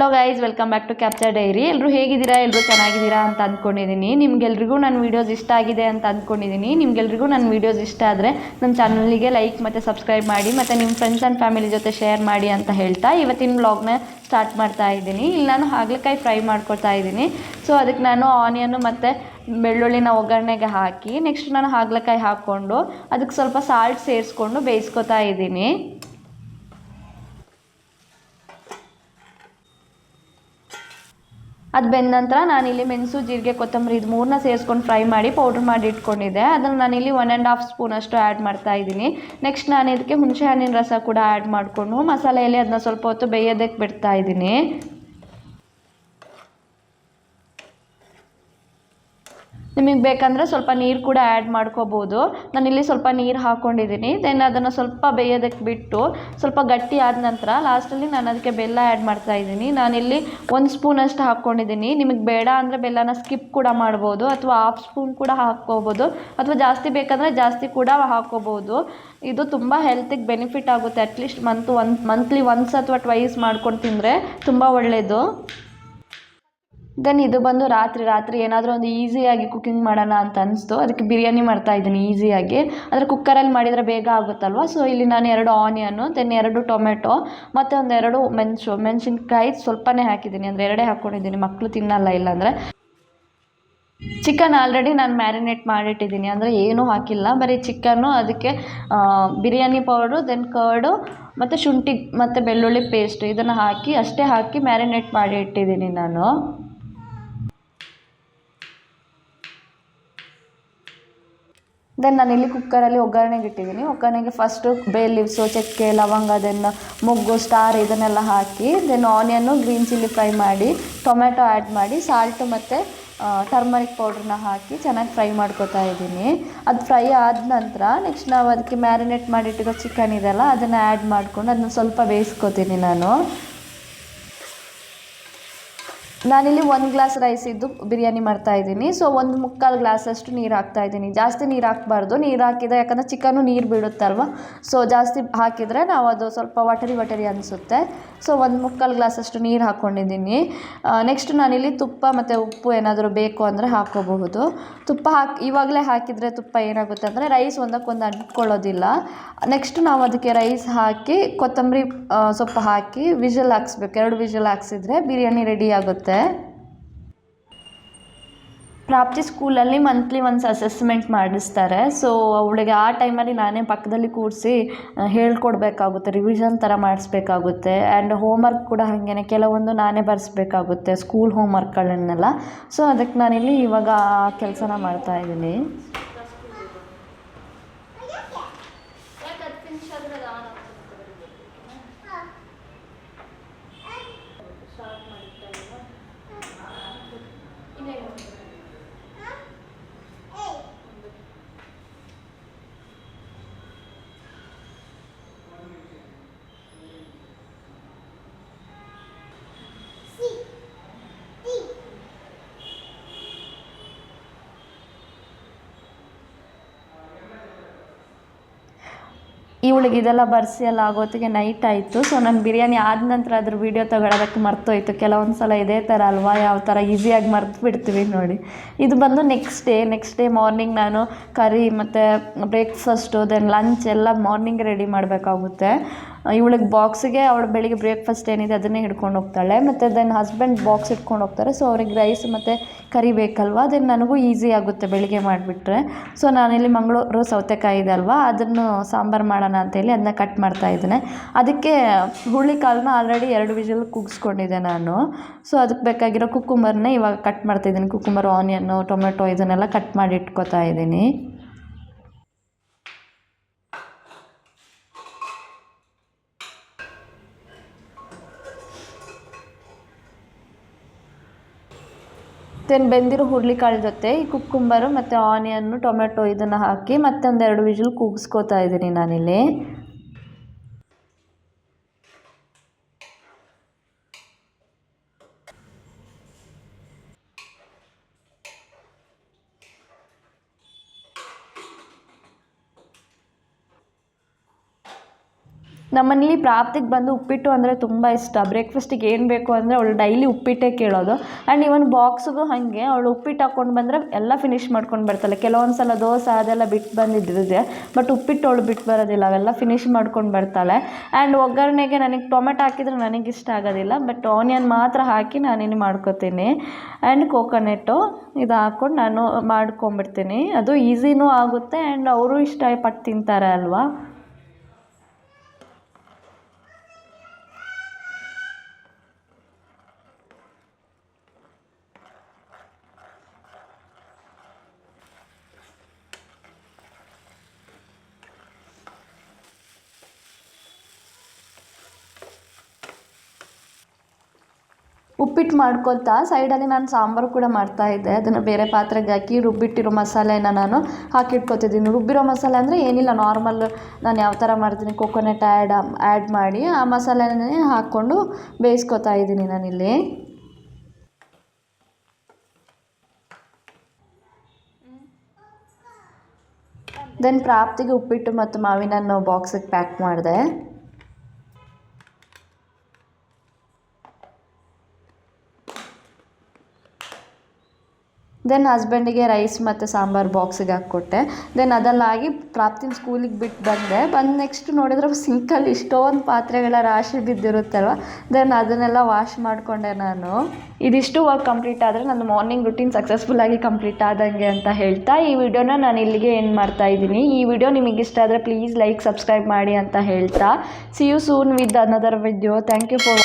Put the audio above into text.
Hello guys, welcome back to capture diary. ಎಲ್ಲರೂ ಹೇಗಿದ್ದೀರಾ? ಎಲ್ಲರೂ ಚೆನ್ನಾಗಿದ್ದೀರಾ ಅಂತ ಅಂದ್ಕೊಂಡಿದ್ದೀನಿ. ನಿಮ್ಗೆಲ್ರಿಗೂ ನನ್ನ ವೀಡಿಯೋಸ್ ಇಷ್ಟ ಆಗಿದೆ ಅಂತ ಅಂದ್ಕೊಂಡಿದ್ದೀನಿ. ನಿಮ್ಗೆಲ್ರಿಗೂ ನನ್ನ ವೀಡಿಯೋಸ್ ಇಷ್ಟ ಆದರೆ ನನ್ನ ಚಾನಲ್ಗೆ ಲೈಕ್ ಮತ್ತು ಸಬ್ಸ್ಕ್ರೈಬ್ ಮಾಡಿ ಮತ್ತು ನಿಮ್ಮ ಫ್ರೆಂಡ್ಸ್ ಆ್ಯಂಡ್ ಫ್ಯಾಮಿಲಿ ಜೊತೆ ಶೇರ್ ಮಾಡಿ ಅಂತ ಹೇಳ್ತಾ ಇವತ್ತಿನ ವ್ಲಾಗ್ನ ಸ್ಟಾರ್ಟ್ ಮಾಡ್ತಾ ಇದ್ದೀನಿ. ಇಲ್ಲಿ ನಾನು ಹಾಗಲಕಾಯಿ ಫ್ರೈ ಮಾಡ್ಕೊತಾ ಇದ್ದೀನಿ. ಸೊ ಅದಕ್ಕೆ ನಾನು ಆನಿಯನ್ನು ಮತ್ತು ಬೆಳ್ಳುಳ್ಳಿನ ಒಗ್ಗರಣೆಗೆ ಹಾಕಿ ನೆಕ್ಸ್ಟ್ ನಾನು ಹಾಗಲಕಾಯಿ ಹಾಕ್ಕೊಂಡು ಅದಕ್ಕೆ ಸ್ವಲ್ಪ ಸಾಲ್ಟ್ ಸೇರಿಸ್ಕೊಂಡು ಬೇಯಿಸ್ಕೊತಾ ಇದ್ದೀನಿ. ಅದು ಬೆಂದ ನಂತರ ನಾನಿಲ್ಲಿ ಮೆಣಸು, ಜೀರಿಗೆ, ಕೊತ್ತಂಬರಿ ಇದು ಮೂರನ್ನ ಸೇರಿಸ್ಕೊಂಡು ಫ್ರೈ ಮಾಡಿ ಪೌಡ್ರ್ ಮಾಡಿ ಇಟ್ಕೊಂಡಿದ್ದೆ. ಅದನ್ನು ನಾನಿಲ್ಲಿ 1.5 ಸ್ಪೂನಷ್ಟು ಆ್ಯಡ್ ಮಾಡ್ತಾ ಇದ್ದೀನಿ. ನೆಕ್ಸ್ಟ್ ನಾನು ಇದಕ್ಕೆ ಹುಣಸೆ ಹಣ್ಣಿನ ರಸ ಕೂಡ ಆ್ಯಡ್ ಮಾಡಿಕೊಂಡು ಮಸಾಲೆಯಲ್ಲಿ ಅದನ್ನ ಸ್ವಲ್ಪ ಹೊತ್ತು ಬೇಯೋದಕ್ಕೆ ಬಿಡ್ತಾ ಇದ್ದೀನಿ. ನಿಮಗೆ ಬೇಕಂದರೆ ಸ್ವಲ್ಪ ನೀರು ಕೂಡ ಆ್ಯಡ್ ಮಾಡ್ಕೋಬೋದು. ನಾನಿಲ್ಲಿ ಸ್ವಲ್ಪ ನೀರು ಹಾಕ್ಕೊಂಡಿದ್ದೀನಿ. ದೆನ್ ಅದನ್ನು ಸ್ವಲ್ಪ ಬೇಯೋದಕ್ಕೆ ಬಿಟ್ಟು ಸ್ವಲ್ಪ ಗಟ್ಟಿ ಆದ ನಂತರ ಲಾಸ್ಟಲ್ಲಿ ನಾನು ಅದಕ್ಕೆ ಬೆಲ್ಲ ಆ್ಯಡ್ ಮಾಡ್ತಾ ಇದ್ದೀನಿ. ನಾನಿಲ್ಲಿ 1 ಸ್ಪೂನಷ್ಟು ಹಾಕ್ಕೊಂಡಿದ್ದೀನಿ. ನಿಮಗೆ ಬೇಡ ಅಂದರೆ ಬೆಲ್ಲನ ಸ್ಕಿಪ್ ಕೂಡ ಮಾಡ್ಬೋದು ಅಥವಾ 1/2 ಸ್ಪೂನ್ ಕೂಡ ಹಾಕ್ಕೋಬೋದು ಅಥವಾ ಜಾಸ್ತಿ ಬೇಕಂದರೆ ಜಾಸ್ತಿ ಕೂಡ ಹಾಕ್ಕೋಬೋದು. ಇದು ತುಂಬ ಹೆಲ್ತಿಗೆ ಬೆನಿಫಿಟ್ ಆಗುತ್ತೆ. ಅಟ್ಲೀಸ್ಟ್ ಮಂತ್ಲಿ ಒನ್ಸ್ ಅಥವಾ ಟ್ವೈಸ್ ಮಾಡ್ಕೊಂಡು ತಿಂದರೆ ತುಂಬ ಒಳ್ಳೆಯದು. ದೆನ್ ಇದು ಬಂದು ರಾತ್ರಿ ಏನಾದರೂ ಒಂದು ಈಸಿಯಾಗಿ ಕುಕ್ಕಿಂಗ್ ಮಾಡೋಣ ಅಂತ ಅನಿಸ್ತು. ಅದಕ್ಕೆ ಬಿರಿಯಾನಿ ಮಾಡ್ತಾಯಿದ್ದೀನಿ ಈಸಿಯಾಗಿ. ಆದರೆ ಕುಕ್ಕರಲ್ಲಿ ಮಾಡಿದರೆ ಬೇಗ ಆಗುತ್ತಲ್ವ. ಸೊ ಇಲ್ಲಿ ನಾನು 2 ಆನಿಯನ್ನು, ದೆನ್ 2 ಟೊಮೆಟೊ ಮತ್ತು 2 ಮೆಣಸಿನ್ಕಾಯಿ ಸ್ವಲ್ಪನೇ ಹಾಕಿದ್ದೀನಿ. ಅಂದರೆ 2 ಹಾಕ್ಕೊಂಡಿದ್ದೀನಿ, ಮಕ್ಕಳು ತಿನ್ನಲ್ಲ ಇಲ್ಲಾಂದರೆ. ಚಿಕನ್ ಆಲ್ರೆಡಿ ನಾನು ಮ್ಯಾರಿನೇಟ್ ಮಾಡಿಟ್ಟಿದ್ದೀನಿ, ಅಂದರೆ ಏನೂ ಹಾಕಿಲ್ಲ, ಬರೀ ಚಿಕನ್ನು, ಅದಕ್ಕೆ ಬಿರಿಯಾನಿ ಪೌಡ್ರು, ದೆನ್ ಕರ್ಡು ಮತ್ತು ಶುಂಠಿ ಮತ್ತು ಬೆಳ್ಳುಳ್ಳಿ ಪೇಸ್ಟ್ ಇದನ್ನು ಹಾಕಿ ಅಷ್ಟೇ ಹಾಕಿ ಮ್ಯಾರಿನೇಟ್ ಮಾಡಿ ಇಟ್ಟಿದ್ದೀನಿ ನಾನು. ದೆನ್ ನಾನಿಲ್ಲಿ ಕುಕ್ಕರಲ್ಲಿ ಒಗ್ಗರಣೆಗೆ ಇಟ್ಟಿದ್ದೀನಿ. ಒಗ್ಗರಣೆಗೆ ಫಸ್ಟು ಬೇ ಲೀವ್ಸು, ಚಕ್ಕೆ, ಲವಂಗ, ದೆನ್ ಮೊಗ್ಗು, ಸ್ಟಾರ್ ಇದನ್ನೆಲ್ಲ ಹಾಕಿ ದೆನ್ ಆನಿಯನ್ನು ಗ್ರೀನ್ ಚಿಲ್ಲಿ ಫ್ರೈ ಮಾಡಿ ಟೊಮೆಟೊ ಆ್ಯಡ್ ಮಾಡಿ ಸಾಲ್ಟು ಮತ್ತು ಟರ್ಮರಿಕ್ ಪೌಡ್ರನ್ನ ಹಾಕಿ ಚೆನ್ನಾಗಿ ಫ್ರೈ ಮಾಡ್ಕೊತಾ ಇದ್ದೀನಿ. ಅದು ಫ್ರೈ ಆದ ನಂತರ ನೆಕ್ಸ್ಟ್ ನಾವು ಅದಕ್ಕೆ ಮ್ಯಾರಿನೇಟ್ ಮಾಡಿಟ್ಟಿರೋ ಚಿಕನ್ ಇದೆಲ್ಲ ಅದನ್ನು ಆ್ಯಡ್ ಮಾಡ್ಕೊಂಡು ಅದನ್ನ ಸ್ವಲ್ಪ ಬೇಯಿಸ್ಕೊತೀನಿ ನಾನು. ನಾನಿಲ್ಲಿ 1 ಗ್ಲಾಸ್ ರೈಸ್ ಇದ್ದು ಬಿರಿಯಾನಿ ಮಾಡ್ತಾಯಿದ್ದೀನಿ. ಸೊ 1/4 ಗ್ಲಾಸಷ್ಟು ನೀರು ಹಾಕ್ತಾಯಿದ್ದೀನಿ. ಜಾಸ್ತಿ ನೀರು ಹಾಕಬಾರ್ದು. ನೀರು ಹಾಕಿದರೆ ಯಾಕಂದರೆ ಚಿಕನ್ನು ನೀರು ಬಿಡುತ್ತಲ್ವ. ಸೊ ಜಾಸ್ತಿ ಹಾಕಿದರೆ ನಾವು ಅದು ಸ್ವಲ್ಪ ವಟರಿ ಅನಿಸುತ್ತೆ. ಸೊ 1/4 ಗ್ಲಾಸಷ್ಟು ನೀರು ಹಾಕ್ಕೊಂಡಿದ್ದೀನಿ. ನೆಕ್ಸ್ಟ್ ನಾನಿಲ್ಲಿ ತುಪ್ಪ ಮತ್ತು ಉಪ್ಪು ಏನಾದರೂ ಬೇಕು ಅಂದರೆ ಹಾಕ್ಕೋಬಹುದು. ತುಪ್ಪ ಇವಾಗಲೇ ಹಾಕಿದರೆ ತುಪ್ಪ ಏನಾಗುತ್ತೆ ಅಂದರೆ ರೈಸ್ ಒಂದಕ್ಕೊಂದು ಅಂಟ್ಕೊಳ್ಳೋದಿಲ್ಲ. ನೆಕ್ಸ್ಟ್ ನಾವು ಅದಕ್ಕೆ ರೈಸ್ ಹಾಕಿ ಕೊತ್ತಂಬರಿ ಸೊಪ್ಪು ಹಾಕಿ ವಿಷಲ್ ಹಾಕ್ಸ್ಬೇಕು. 2 ವಿಷಲ್ ಹಾಕ್ಸಿದ್ರೆ ಬಿರಿಯಾನಿ ರೆಡಿ ಆಗುತ್ತೆ. ಪ್ರಾಪ್ತಿ ಸ್ಕೂಲಲ್ಲಿ ಮಂತ್ಲಿ ಒನ್ಸ್ ಅಸೆಸ್ಮೆಂಟ್ ಮಾಡಿಸ್ತಾರೆ. ಸೊ ಅವಳಿಗೆ ಆ ಟೈಮಲ್ಲಿ ನಾನೇ ಪಕ್ಕದಲ್ಲಿ ಕೂರಿಸಿ ಹೇಳ್ಕೊಡ್ಬೇಕಾಗುತ್ತೆ, ರಿವಿಷನ್ ಥರ ಮಾಡಿಸ್ಬೇಕಾಗುತ್ತೆ. ಆ್ಯಂಡ್ ಹೋಮ್ವರ್ಕ್ ಕೂಡ ಹಾಗೇ ಕೆಲವೊಂದು ನಾನೇ ಬರೆಸ್ಬೇಕಾಗುತ್ತೆ, ಸ್ಕೂಲ್ ಹೋಮ್ವರ್ಕ್ಗಳನ್ನೆಲ್ಲ. ಸೊ ಅದಕ್ಕೆ ನಾನಿಲ್ಲಿ ಇವಾಗ ಆ ಕೆಲಸನ ಮಾಡ್ತಾಯಿದ್ದೀನಿ. ಇವಳಿಗೆ ಇದೆಲ್ಲ ಬರೆಸಿ ಎಲ್ಲ ಆಗೋತ್ತಿಗೆ ನೈಟ್ ಆಯಿತು. ಸೊ ನಾನು ಬಿರಿಯಾನಿ ಆದ ನಂತರ ಅದ್ರ ವೀಡಿಯೋ ತಗೊಳ್ಳೋದಕ್ಕೆ ಮರ್ತೋಯ್ತು. ಕೆಲವೊಂದು ಸಲ ಇದೇ ಥರ ಅಲ್ವಾ, ಯಾವ ಥರ ಈಸಿಯಾಗಿ ಮರ್ತು ಬಿಡ್ತೀವಿ ನೋಡಿ. ಇದು ಬಂದು ನೆಕ್ಸ್ಟ್ ಡೇ ಮಾರ್ನಿಂಗ್ ನಾನು ಕರಿ ಮತ್ತು ಬ್ರೇಕ್ಫಾಸ್ಟು ದೆನ್ ಲಂಚ್ ಎಲ್ಲ ಮಾರ್ನಿಂಗ್ ರೆಡಿ ಮಾಡಬೇಕಾಗುತ್ತೆ. ಇವಳಿಗೆ ಬಾಕ್ಸಿಗೆ ಅವಳು ಬೆಳಿಗ್ಗೆ ಬ್ರೇಕ್ಫಾಸ್ಟ್ ಏನಿದೆ ಅದನ್ನೇ ಹಿಡ್ಕೊಂಡು ಹೋಗ್ತಾಳೆ. ಮತ್ತು ದೆನ್ ಹಸ್ಬೆಂಡ್ ಬಾಕ್ಸ್ ಇಟ್ಕೊಂಡು ಹೋಗ್ತಾರೆ. ಸೊ ಅವ್ರಿಗೆ ರೈಸ್ ಮತ್ತು ಕರಿ ಬೇಕಲ್ವ, ದೆನ್ ನನಗೂ ಈಸಿ ಆಗುತ್ತೆ ಬೆಳಿಗ್ಗೆ ಮಾಡಿಬಿಟ್ರೆ. ಸೊ ನಾನಿಲ್ಲಿ ಮಂಗಳೂರು ಸೌತೆಕಾಯಿ ಇದೆ ಅಲ್ವಾ, ಅದನ್ನು ಸಾಂಬಾರು ಮಾಡೋಣ ಅಂತೇಳಿ ಅದನ್ನ ಕಟ್ ಮಾಡ್ತಾಯಿದ್ದೇನೆ. ಅದಕ್ಕೆ ಹುರುಳಿಕಾಳನ್ನ ಆಲ್ರೆಡಿ 2 ವಿಷಲ್ ಕೂಗಿಸ್ಕೊಂಡಿದ್ದೆ ನಾನು. ಸೊ ಅದಕ್ಕೆ ಬೇಕಾಗಿರೋ ಕುಕ್ಕುಂಬರ್ನೇ ಇವಾಗ ಕಟ್ ಮಾಡ್ತಾಯಿದ್ದೀನಿ. ಕುಕ್ಕುಂಬರ್, ಆನಿಯನ್ನು, ಟೊಮೆಟೊ ಇದನ್ನೆಲ್ಲ ಕಟ್ ಮಾಡಿ ಇಟ್ಕೊತಾ ಇದ್ದೀನಿ. ದೆನ್ ಬೆಂದಿರೋ ಹುರುಳಿಕಾಳು ಜೊತೆ ಈ ಕುಕ್ಕುಂಬರು ಮತ್ತು ಆನಿಯನ್ನು, ಟೊಮೆಟೊ ಇದನ್ನು ಹಾಕಿ ಮತ್ತೆ 2 ವಿಷಲ್ ಕೂಗಿಸ್ಕೋತಾ ಇದ್ದೀನಿ ನಾನಿಲ್ಲಿ. ನಮ್ಮನೇಲಿ ಪ್ರಾಪ್ತಿಗೆ ಬಂದು ಉಪ್ಪಿಟ್ಟು ಅಂದರೆ ತುಂಬ ಇಷ್ಟ. ಬ್ರೇಕ್ಫಾಸ್ಟಿಗೆ ಏನು ಬೇಕು ಅಂದರೆ ಅವಳು ಡೈಲಿ ಉಪ್ಪಿಟ್ಟೇ ಕೇಳೋದು. ಆ್ಯಂಡ್ ಇವನ್ ಬಾಕ್ಸಿಗೂ ಹಾಗೆ ಅವಳು ಉಪ್ಪಿಟ್ಟು ಹಾಕ್ಕೊಂಡು ಬಂದರೆ ಎಲ್ಲ ಫಿನಿಷ್ ಮಾಡ್ಕೊಂಡು ಬರ್ತಾಳೆ. ಕೆಲವೊಂದು ಸಲ ದೋಸೆ ಅದೆಲ್ಲ ಬಿಟ್ಟು ಬಂದಿದ್ದಿದೆ, ಬಟ್ ಉಪ್ಪಿಟ್ಟು ಅವಳು ಬಿಟ್ಟು ಬರೋದಿಲ್ಲ, ಅವೆಲ್ಲ ಫಿನಿಷ್ ಮಾಡ್ಕೊಂಡು ಬರ್ತಾಳೆ. ಆ್ಯಂಡ್ ಒಗ್ಗರಣೆಗೆ ನನಗೆ ಟೊಮೆಟೊ ಹಾಕಿದರೆ ನನಗಿಷ್ಟ ಆಗೋದಿಲ್ಲ, ಬಟ್ ಆನಿಯನ್ ಮಾತ್ರ ಹಾಕಿ ನಾನಿನ್ನು ಮಾಡ್ಕೊತೀನಿ. ಆ್ಯಂಡ್ ಕೋಕೋನೆಟ್ಟು ಇದು ಹಾಕ್ಕೊಂಡು ನಾನು ಮಾಡ್ಕೊಂಬಿಡ್ತೀನಿ. ಅದು ಈಸಿನೂ ಆಗುತ್ತೆ ಆ್ಯಂಡ್ ಅವರು ಇಷ್ಟಪಟ್ಟು ತಿಂತಾರೆ ಅಲ್ವಾ. ಉಪ್ಪಿಟ್ಟು ಮಾಡ್ಕೊಳ್ತಾ ಸೈಡಲ್ಲಿ ನಾನು ಸಾಂಬಾರು ಕೂಡ ಮಾಡ್ತಾಯಿದ್ದೆ. ಅದನ್ನು ಬೇರೆ ಪಾತ್ರೆಗೆ ಹಾಕಿ ರುಬ್ಬಿಟ್ಟಿರೋ ಮಸಾಲೆನ ನಾನು ಹಾಕಿಟ್ಕೊತಿದ್ದೀನಿ. ರುಬ್ಬಿರೋ ಮಸಾಲೆ ಅಂದರೆ ಏನಿಲ್ಲ, ನಾರ್ಮಲ್ ನಾನು ಯಾವ ಥರ ಮಾಡ್ತೀನಿ, ಕೊಕೊನೆಟ್ ಆ್ಯಡ್ ಮಾಡಿ ಆ ಮಸಾಲೆನೇ ಹಾಕ್ಕೊಂಡು ಬೇಯಿಸ್ಕೊತಾ ಇದ್ದೀನಿ ನಾನಿಲ್ಲಿ. ದೆನ್ ಪ್ರಾಪ್ತಿಗೆ ಉಪ್ಪಿಟ್ಟು ಮತ್ತು ಮಾವಿನನ್ನು ಬಾಕ್ಸಿಗೆ ಪ್ಯಾಕ್ ಮಾಡಿದೆ. ದೆನ್ ಹಸ್ಬೆಂಡಿಗೆ ರೈಸ್ ಮತ್ತು ಸಾಂಬಾರು ಬಾಕ್ಸಿಗೆ ಹಾಕ್ಕೊಟ್ಟೆ. ದೆನ್ ಅದೆಲ್ಲಾಗಿ ಪ್ರಾಪ್ತಿನ ಸ್ಕೂಲಿಗೆ ಬಿಟ್ಟು ಬಂದು ನೆಕ್ಸ್ಟ್ ನೋಡಿದ್ರೆ ಸಿಂಕಲ್ಲಿ ಇಷ್ಟೊಂದು ಪಾತ್ರೆಗಳ ರಾಶಿ ಬಿದ್ದಿರುತ್ತಲ್ವ. ದೆನ್ ಅದನ್ನೆಲ್ಲ ವಾಶ್ ಮಾಡಿಕೊಂಡೆ ನಾನು. ಇದಿಷ್ಟು ವರ್ಕ್ ಕಂಪ್ಲೀಟ್ ಆದರೆ ನನ್ನ ಮಾರ್ನಿಂಗ್ ರುಟೀನ್ ಸಕ್ಸಸ್ಫುಲ್ಲಾಗಿ ಕಂಪ್ಲೀಟ್ ಆದಂಗೆ ಅಂತ ಹೇಳ್ತಾ ಈ ವಿಡಿಯೋನ ನಾನು ಇಲ್ಲಿಗೆ ಎಂಡ್ ಮಾಡ್ತಾ ಇದ್ದೀನಿ. ಈ ವಿಡಿಯೋ ನಿಮಗೆ ಇಷ್ಟ ಆದರೆ ಪ್ಲೀಸ್ ಲೈಕ್ ಸಬ್ಸ್ಕ್ರೈಬ್ ಮಾಡಿ ಅಂತ ಹೇಳ್ತಾ see you soon with another video. Thank you for